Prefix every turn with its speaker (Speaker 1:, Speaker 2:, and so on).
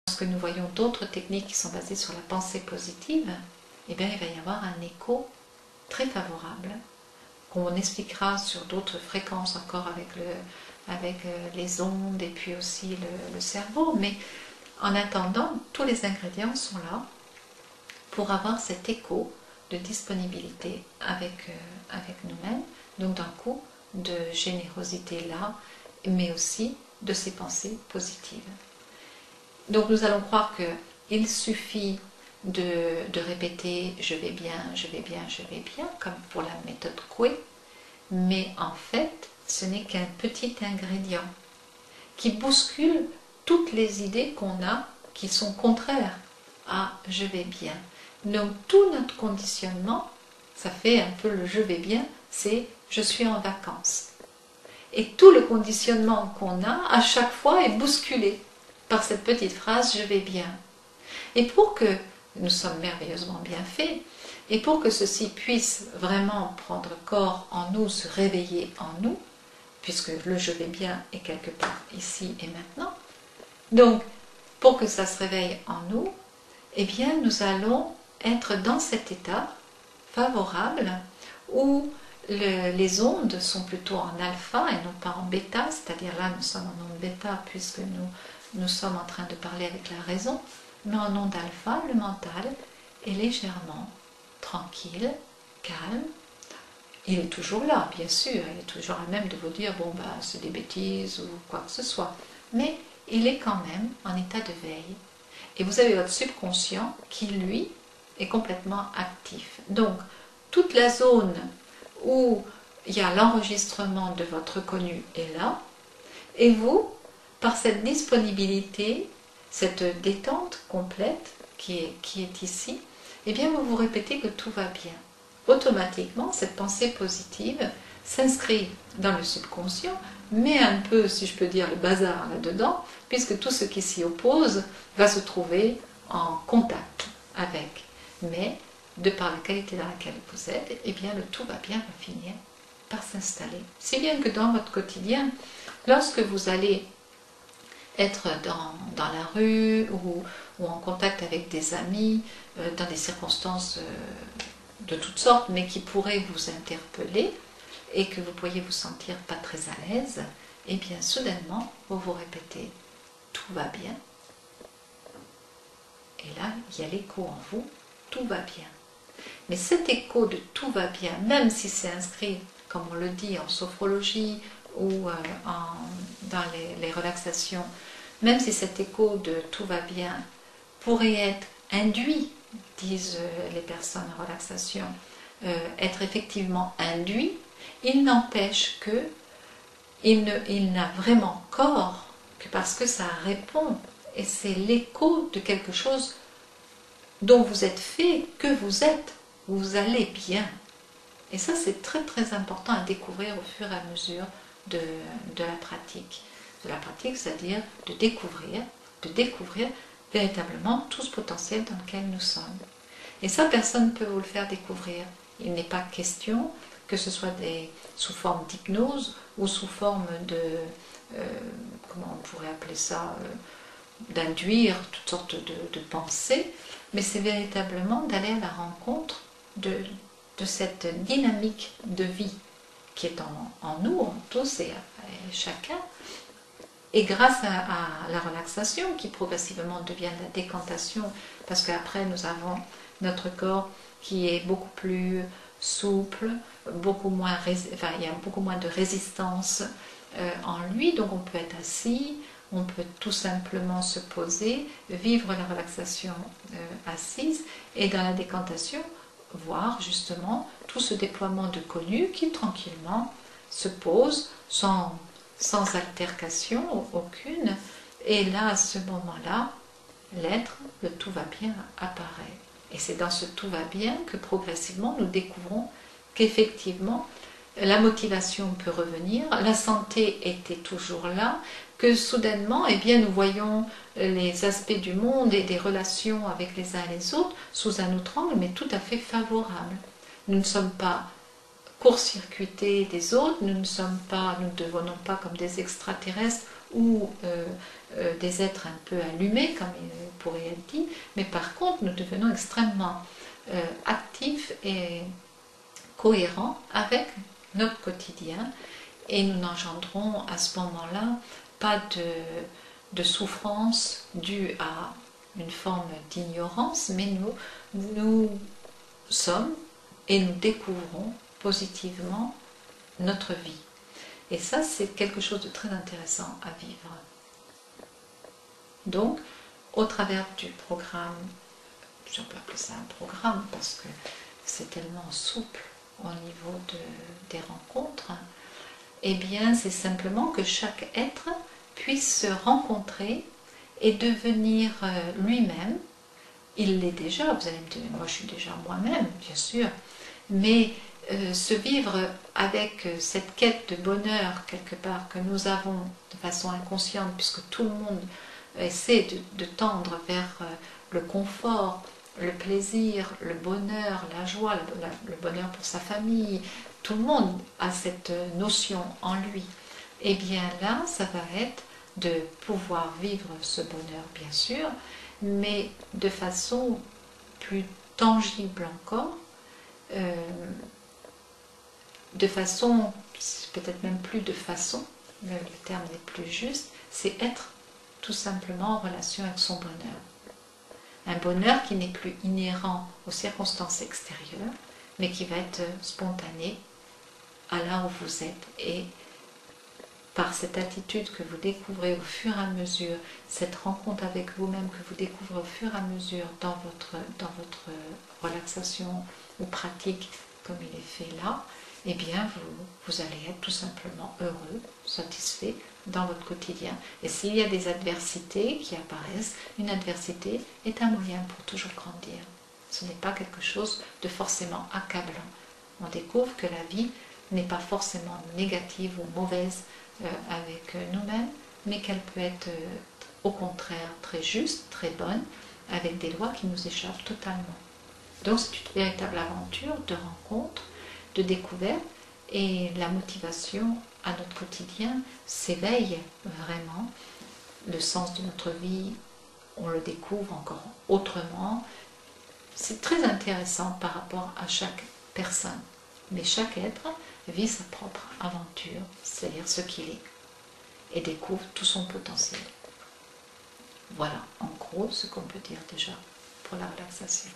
Speaker 1: Lorsque nous voyons d'autres techniques qui sont basées sur la pensée positive, eh bien, il va y avoir un écho très favorable, qu'on expliquera sur d'autres fréquences encore avec les ondes et puis aussi le cerveau. Mais en attendant, tous les ingrédients sont là pour avoir cet écho de disponibilité avec nous-mêmes, donc d'un coup de générosité là, mais aussi de ces pensées positives. Donc nous allons croire qu'il suffit de répéter « je vais bien, je vais bien, je vais bien » comme pour la méthode Coué, mais en fait ce n'est qu'un petit ingrédient qui bouscule toutes les idées qu'on a qui sont contraires à « je vais bien ». Donc tout notre conditionnement, ça fait un peu le « je vais bien », c'est « je suis en vacances ». Et tout le conditionnement qu'on a, à chaque fois, est bousculé par cette petite phrase « je vais bien ». Et pour que nous sommes merveilleusement bien faits, et pour que ceci puisse vraiment prendre corps en nous, se réveiller en nous, puisque le « je vais bien » est quelque part ici et maintenant, donc pour que ça se réveille en nous, eh bien nous allons être dans cet état favorable où les ondes sont plutôt en alpha et non pas en bêta, c'est-à-dire là nous sommes en onde bêta puisque nous sommes en train de parler avec la raison, mais en onde alpha, le mental est légèrement tranquille, calme. Il est toujours là, bien sûr, il est toujours à même de vous dire bon bah c'est des bêtises ou quoi que ce soit, mais il est quand même en état de veille. Et vous avez votre subconscient qui lui est complètement actif. Donc toute la zone où il y a l'enregistrement de votre connu est là, et vous, par cette disponibilité, cette détente complète qui est ici, eh bien vous vous répétez que tout va bien. Automatiquement, cette pensée positive s'inscrit dans le subconscient, met un peu, si je peux dire, le bazar là-dedans, puisque tout ce qui s'y oppose va se trouver en contact avec. Mais, de par la qualité dans laquelle vous êtes, eh bien le tout va bien va finir par s'installer. Si bien que dans votre quotidien, lorsque vous allez être dans la rue ou en contact avec des amis, dans des circonstances de toutes sortes, mais qui pourraient vous interpeller et que vous pourriez vous sentir pas très à l'aise, et bien soudainement, vous vous répétez « tout va bien ». Et là, il y a l'écho en vous « tout va bien ». Mais cet écho de « tout va bien », même si c'est inscrit, comme on le dit, en sophrologie ou dans les relaxations, même si cet écho de « tout va bien » pourrait être induit, disent les personnes en relaxation, être effectivement induit, il n'empêche que il n'a vraiment corps que parce que ça répond, et c'est l'écho de quelque chose dont vous êtes fait, que vous allez bien. Et ça c'est très très important à découvrir au fur et à mesure de la pratique. De la pratique, c'est-à-dire de découvrir véritablement tout ce potentiel dans lequel nous sommes. Et ça, personne ne peut vous le faire découvrir. Il n'est pas question que ce soit sous forme d'hypnose ou sous forme de, comment on pourrait appeler ça, d'induire toutes sortes de pensées, mais c'est véritablement d'aller à la rencontre de cette dynamique de vie qui est en nous, en tous et chacun. Et grâce à la relaxation, qui progressivement devient la décantation, parce qu'après nous avons notre corps qui est beaucoup plus souple, beaucoup moins, il y a beaucoup moins de résistance en lui, donc on peut être assis, on peut tout simplement se poser, vivre la relaxation assise, et dans la décantation, voir justement tout ce déploiement de connu qui tranquillement se pose sans altercation aucune, et là à ce moment-là, l'être, le tout va bien apparaît. Et c'est dans ce tout va bien que progressivement nous découvrons qu'effectivement la motivation peut revenir, la santé était toujours là, que soudainement eh bien, nous voyons les aspects du monde et des relations avec les uns et les autres sous un autre angle, mais tout à fait favorable. Nous ne sommes pas court-circuités des autres, nous ne devenons pas comme des extraterrestres ou des êtres un peu allumés, comme il pourrait être dit, mais par contre nous devenons extrêmement actifs et cohérents avec notre quotidien, et nous n'engendrons à ce moment-là pas de souffrance due à une forme d'ignorance, mais nous sommes et nous découvrons positivement notre vie. Et ça, c'est quelque chose de très intéressant à vivre. Donc, au travers du programme, si on peut appeler ça un programme, parce que c'est tellement souple au niveau des rencontres, eh bien, c'est simplement que chaque être puisse se rencontrer et devenir lui-même. Il l'est déjà, vous allez me dire, moi je suis déjà moi-même, bien sûr, mais se vivre avec cette quête de bonheur quelque part que nous avons de façon inconsciente, puisque tout le monde essaie de tendre vers le confort, le plaisir, le bonheur, la joie, le bonheur pour sa famille, tout le monde a cette notion en lui. Et bien là, ça va être de pouvoir vivre ce bonheur, bien sûr, mais de façon plus tangible encore, de façon, peut-être même plus de façon, le terme n'est plus juste, c'est être tout simplement en relation avec son bonheur. Un bonheur qui n'est plus inhérent aux circonstances extérieures, mais qui va être spontané à là où vous êtes. Et par cette attitude que vous découvrez au fur et à mesure, cette rencontre avec vous-même que vous découvrez au fur et à mesure dans votre relaxation ou pratique, comme il est fait là, eh bien vous allez être tout simplement heureux, satisfait dans votre quotidien. Et s'il y a des adversités qui apparaissent, une adversité est un moyen pour toujours grandir. Ce n'est pas quelque chose de forcément accablant. On découvre que la vie n'est pas forcément négative ou mauvaise avec nous-mêmes, mais qu'elle peut être au contraire très juste, très bonne, avec des lois qui nous échappent totalement. Donc c'est une véritable aventure de rencontre, de découverte, et la motivation à notre quotidien s'éveille vraiment. Le sens de notre vie, on le découvre encore autrement. C'est très intéressant par rapport à chaque personne, mais chaque être vit sa propre aventure, c'est-à-dire ce qu'il est, et découvre tout son potentiel. Voilà, en gros, ce qu'on peut dire déjà pour la relaxation.